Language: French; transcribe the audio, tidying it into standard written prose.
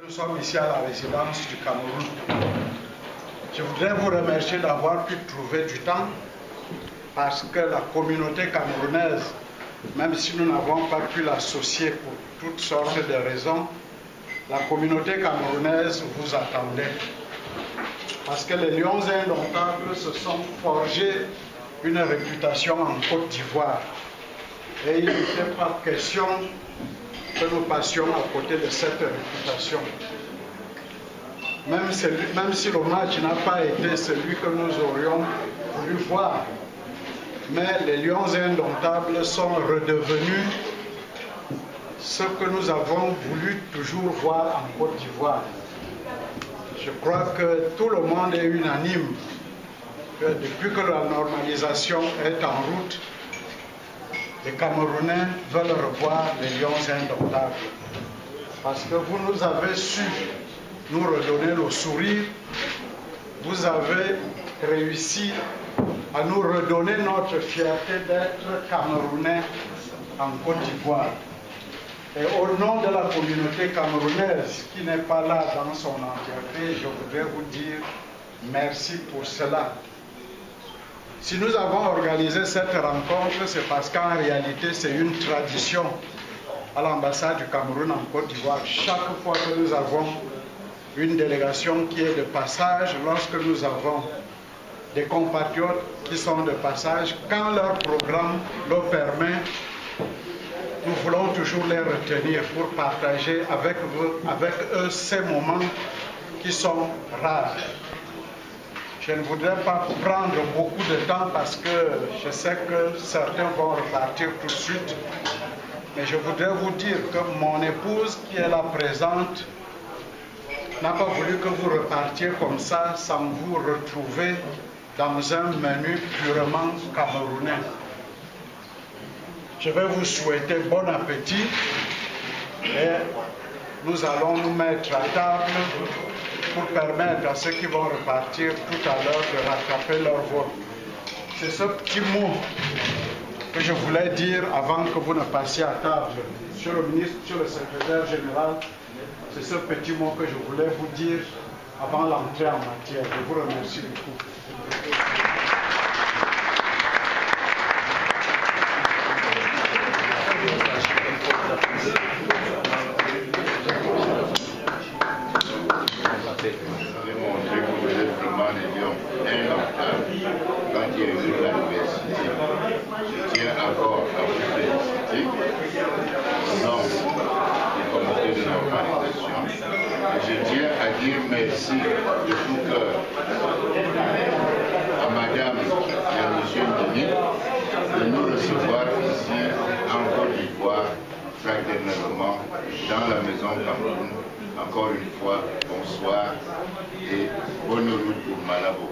Nous sommes ici à la résidence du Cameroun. Je voudrais vous remercier d'avoir pu trouver du temps parce que la communauté camerounaise, même si nous n'avons pas pu l'associer pour toutes sortes de raisons, la communauté camerounaise vous attendait. Parce que les Lions Indomptables se sont forgés une réputation en Côte d'Ivoire. Et il n'était pas question que nous passions à côté de cette réputation. Même si le match n'a pas été celui que nous aurions voulu voir, mais les Lions Indomptables sont redevenus ce que nous avons voulu toujours voir en Côte d'Ivoire. Je crois que tout le monde est unanime que depuis que la normalisation est en route, les Camerounais veulent revoir les Lions Indomptables. Parce que vous nous avez su nous redonner le sourire, vous avez réussi à nous redonner notre fierté d'être Camerounais en Côte d'Ivoire. Et au nom de la communauté camerounaise qui n'est pas là dans son entièreté, je voudrais vous dire merci pour cela. Si nous avons organisé cette rencontre, c'est parce qu'en réalité, c'est une tradition à l'ambassade du Cameroun en Côte d'Ivoire. Chaque fois que nous avons une délégation qui est de passage, lorsque nous avons des compatriotes qui sont de passage, quand leur programme le permet, nous voulons toujours les retenir pour partager avec eux ces moments qui sont rares. Je ne voudrais pas prendre beaucoup de temps parce que je sais que certains vont repartir tout de suite. Mais je voudrais vous dire que mon épouse qui est là présente n'a pas voulu que vous repartiez comme ça sans vous retrouver dans un menu purement camerounais. Je vais vous souhaiter bon appétit et nous allons nous mettre à table pour permettre à ceux qui vont repartir tout à l'heure de rattraper leur vol. C'est ce petit mot que je voulais dire avant que vous ne passiez à table. Monsieur le ministre, monsieur le secrétaire général, c'est ce petit mot que je voulais vous dire avant l'entrée en matière. Je vous remercie beaucoup. Je tiens à dire merci de tout cœur à Madame et à Monsieur le ministre de nous recevoir ici en Côte d'Ivoire fraternellement dans la maison Cameroun. Encore une fois, bonsoir et bonne route pour Malabo.